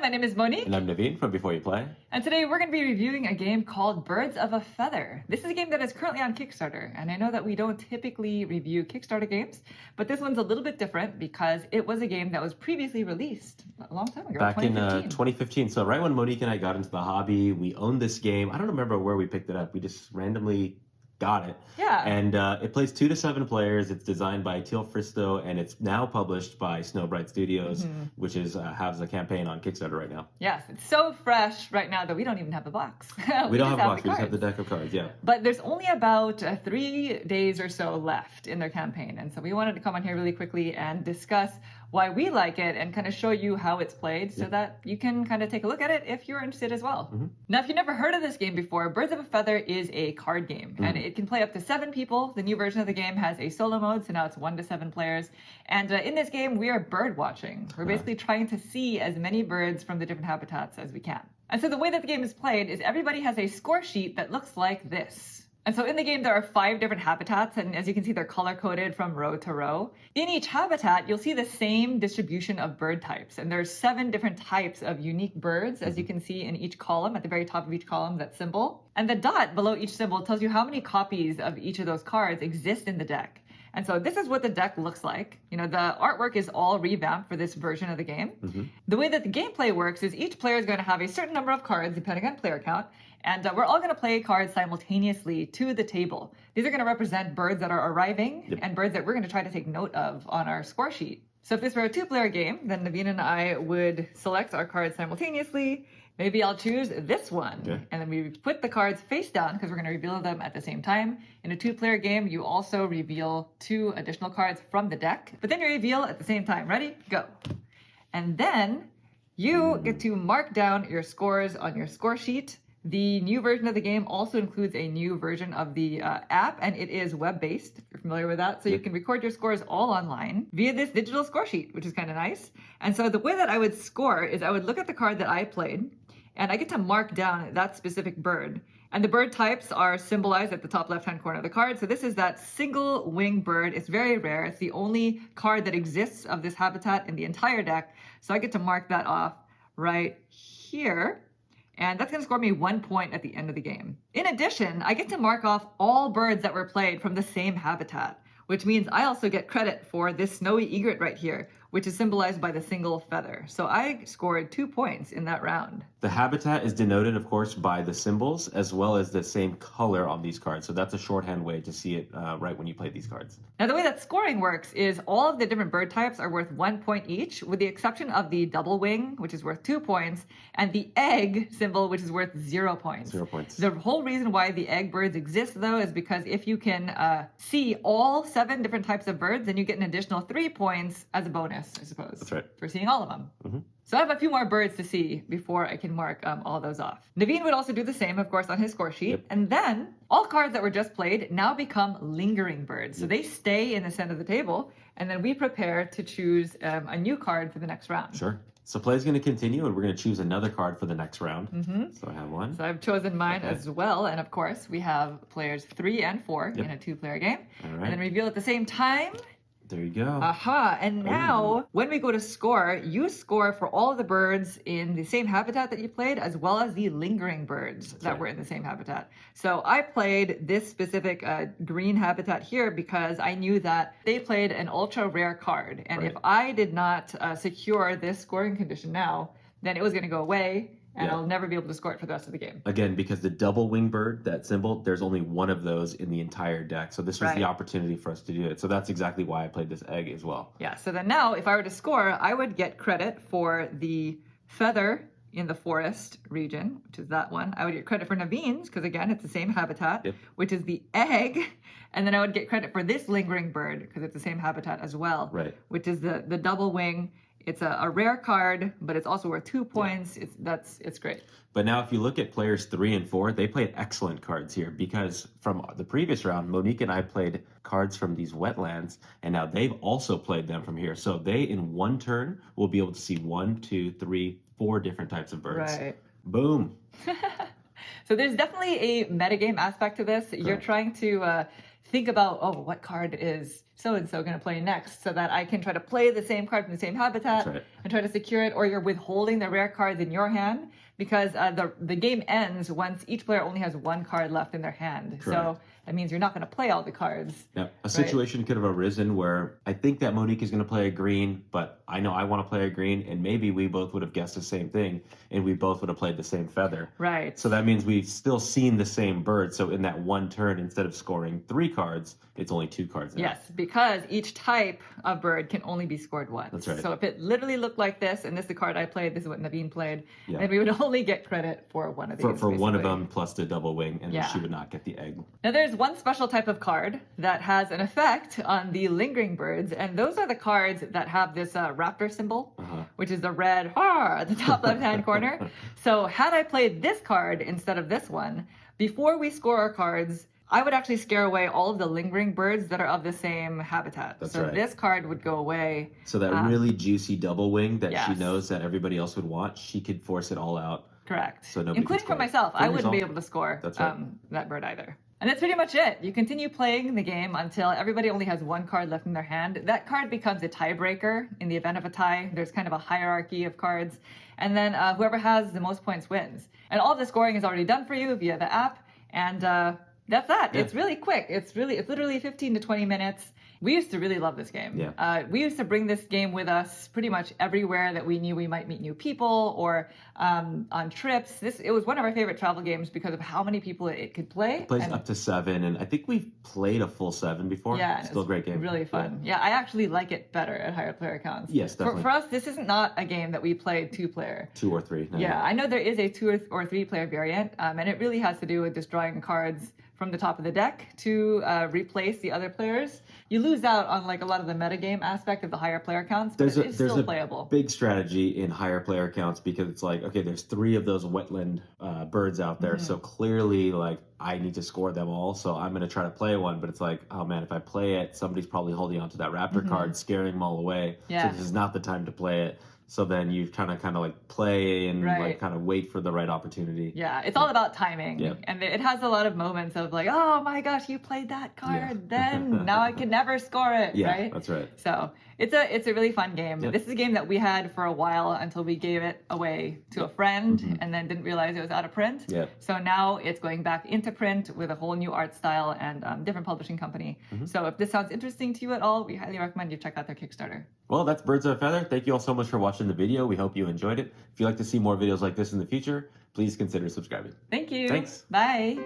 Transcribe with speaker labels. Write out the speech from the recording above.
Speaker 1: my name is Monique.
Speaker 2: And I'm Naveen from Before You Play.
Speaker 1: And today we're going to be reviewing a game called Birds of a Feather. This is a game that is currently on Kickstarter, and I know that we don't typically review Kickstarter games, but this one's a little bit different because it was a game that was previously released a long time ago,
Speaker 2: Back
Speaker 1: 2015.
Speaker 2: in 2015. So right when Monique and I got into the hobby, we owned this game. I don't remember where we picked it up. We just randomly got it.
Speaker 1: Yeah.
Speaker 2: And it plays 2 to 7 players. It's designed by Teale Fristoe, and it's now published by Snowbright Studios, which is has a campaign on Kickstarter right now.
Speaker 1: Yes, it's so fresh right now that we don't even have the box.
Speaker 2: We don't have a box, we just
Speaker 1: cards.
Speaker 2: have the deck of cards, yeah.
Speaker 1: But there's only about 3 days or so left in their campaign. And so we wanted to come on here really quickly and discuss why we like it and kind of show you how it's played so that you can kind of take a look at it if you're interested as well. Now, if you've never heard of this game before, Birds of a Feather is a card game and it can play up to 7 people. The new version of the game has a solo mode, so now it's 1 to 7 players. And in this game, we are bird watching. We're basically trying to see as many birds from the different habitats as we can. And so the way that the game is played is everybody has a score sheet that looks like this. And so in the game, there are 5 different habitats, and as you can see, they're color-coded from row to row. In each habitat, you'll see the same distribution of bird types, and there's 7 different types of unique birds, as you can see in each column, at the very top of each column, that symbol. And the dot below each symbol tells you how many copies of each of those cards exist in the deck. And so this is what the deck looks like. You know, the artwork is all revamped for this version of the game. The way that the gameplay works is each player is going to have a certain number of cards, depending on player count, and we're all going to play cards simultaneously to the table. These are going to represent birds that are arriving and birds that we're going to try to take note of on our score sheet. So if this were a 2-player game, then Naveen and I would select our cards simultaneously. Maybe I'll choose this one. And then we put the cards face down because we're going to reveal them at the same time. In a 2-player game, you also reveal 2 additional cards from the deck, but then you reveal at the same time. Ready? Go. And then you get to mark down your scores on your score sheet. The new version of the game also includes a new version of the app, and it is web-based, if you're familiar with that. So you can record your scores all online via this digital score sheet, which is kind of nice. And so the way that I would score is I would look at the card that I played, and I get to mark down that specific bird. And the bird types are symbolized at the top left-hand corner of the card. So this is that single-winged bird. It's very rare. It's the only card that exists of this habitat in the entire deck. So I get to mark that off right here. And that's going to score me 1 point at the end of the game. In addition, I get to mark off all birds that were played from the same habitat, which means I also get credit for this snowy egret right here, which is symbolized by the single feather. So I scored 2 points in that round.
Speaker 2: The habitat is denoted, of course, by the symbols as well as the same color on these cards. So that's a shorthand way to see it right when you play these cards.
Speaker 1: Now, the way that scoring works is all of the different bird types are worth 1 point each, with the exception of the double wing, which is worth 2 points, and the egg symbol, which is worth 0 points.
Speaker 2: 0 points.
Speaker 1: The whole reason why the egg birds exist, though, is because if you can see all 7 different types of birds, then you get an additional 3 points as a bonus, I suppose.
Speaker 2: That's right.
Speaker 1: For seeing all of them. So I have a few more birds to see before I can mark all those off. Naveen would also do the same, of course, on his score sheet. And then all cards that were just played now become lingering birds. So they stay in the center of the table, and then we prepare to choose a new card for the next round.
Speaker 2: Sure. So play is going to continue, and we're going to choose another card for the next round. So I have one.
Speaker 1: So I've chosen mine as well. And of course, we have players 3 and 4 in a 2-player game.
Speaker 2: All right.
Speaker 1: And then reveal at the same time.
Speaker 2: There you go.
Speaker 1: Aha, and now when we go to score, you score for all of the birds in the same habitat that you played, as well as the lingering birds that were in the same habitat. So I played this specific green habitat here because I knew that they played an ultra rare card. And if I did not secure this scoring condition now, then it was going to go away. And I'll never be able to score it for the rest of the game.
Speaker 2: Again, because the double wing bird, that symbol, there's only one of those in the entire deck. So this was the opportunity for us to do it. So that's exactly why I played this egg as well.
Speaker 1: Yeah, so then now if I were to score, I would get credit for the feather in the forest region, which is that one. I would get credit for Naveen's, because again, it's the same habitat, which is the egg. And then I would get credit for this lingering bird, because it's the same habitat as well, which is the double wing. It's a rare card, but it's also worth 2 points. It's great.
Speaker 2: But now if you look at players 3 and 4, they played excellent cards here because from the previous round, Monique and I played cards from these wetlands, and now they've also played them from here. So they, in one turn, will be able to see 1, 2, 3, 4 different types of birds.
Speaker 1: Right.
Speaker 2: Boom.
Speaker 1: So there's definitely a metagame aspect to this. You're trying to think about, what card is so-and-so going to play next so that I can try to play the same card from the same habitat
Speaker 2: That's right.
Speaker 1: and try to secure it, or you're withholding the rare cards in your hand because the game ends once each player only has one card left in their hand.
Speaker 2: Correct.
Speaker 1: So that means you're not going to play all the cards.
Speaker 2: Now, a situation could have arisen where I think that Monique is going to play a green, but I know I want to play a green, and maybe we both would have guessed the same thing, and we both would have played the same feather.
Speaker 1: Right.
Speaker 2: So that means we've still seen the same bird. So in that one turn, instead of scoring 3 cards, it's only 2 cards now.
Speaker 1: Yes, because each type of bird can only be scored once.
Speaker 2: That's right.
Speaker 1: So if it literally looked like this, and this is the card I played, this is what Naveen played,
Speaker 2: Yeah.
Speaker 1: then we would only get credit for one of these.
Speaker 2: For one of
Speaker 1: basically.
Speaker 2: them plus the double wing, and
Speaker 1: Yeah.
Speaker 2: she would not get the egg.
Speaker 1: Now there's one special type of card that has an effect on the lingering birds, and those are the cards that have this raptor symbol, which is the red at the top left-hand corner. So had I played this card instead of this one, before we score our cards, I would actually scare away all of the lingering birds that are of the same habitat.
Speaker 2: That's
Speaker 1: so
Speaker 2: right.
Speaker 1: this card would go away.
Speaker 2: So that really juicy double wing that she
Speaker 1: yes.
Speaker 2: knows that everybody else would want, she could force it all out.
Speaker 1: Correct.
Speaker 2: So nobody
Speaker 1: including
Speaker 2: can
Speaker 1: for
Speaker 2: score.
Speaker 1: myself.
Speaker 2: For
Speaker 1: I wouldn't be
Speaker 2: yourself.
Speaker 1: able to score
Speaker 2: That's right.
Speaker 1: that bird either. And that's pretty much it. You continue playing the game until everybody only has one card left in their hand. That card becomes a tiebreaker. In the event of a tie, there's kind of a hierarchy of cards. And then whoever has the most points wins. And all the scoring is already done for you via the app. And that's that.
Speaker 2: Yeah.
Speaker 1: It's really quick. It's literally 15 to 20 minutes. We used to really love this game.
Speaker 2: Yeah.
Speaker 1: We used to bring this game with us pretty much everywhere that we knew we might meet new people or on trips. It was one of our favorite travel games because of how many people it could play.
Speaker 2: It plays up to 7, and I think we've played a full 7 before.
Speaker 1: Yeah,
Speaker 2: Still a great game.
Speaker 1: Really fun. Yeah, I actually like it better at higher player counts.
Speaker 2: Yes, definitely.
Speaker 1: For us, this is not a game that we play 2-player.
Speaker 2: 2 or 3. No,
Speaker 1: Yeah, I know there is a 2 or 3-player variant, and it really has to do with just drawing cards from the top of the deck to replace the other players. You lose out on like a lot of the metagame aspect of the higher player counts, but it's still playable.
Speaker 2: Big strategy in higher player counts because it's like, okay, there's 3 of those wetland birds out there, so clearly like I need to score them all, so I'm going to try to play one, but it's like, oh man, if I play it, somebody's probably holding onto that raptor card, scaring them all away, so this is not the time to play it. So then you kind of like play and like kind of wait for the right opportunity.
Speaker 1: Yeah, it's all about timing.
Speaker 2: Yep.
Speaker 1: And it has a lot of moments of like, oh my gosh, you played that card then. Now I can never score it,
Speaker 2: Yeah,
Speaker 1: right?
Speaker 2: that's right.
Speaker 1: So it's a really fun game.
Speaker 2: Yep.
Speaker 1: This is a game that we had for a while until we gave it away to a friend and then didn't realize it was out of print.
Speaker 2: Yep.
Speaker 1: So now it's going back into print with a whole new art style and different publishing company. So if this sounds interesting to you at all, we highly recommend you check out their Kickstarter.
Speaker 2: Well, that's Birds of a Feather. Thank you all so much for watching the video. We hope you enjoyed it. If you'd like to see more videos like this in the future, please consider subscribing.
Speaker 1: Thank you.
Speaker 2: Thanks.
Speaker 1: Bye.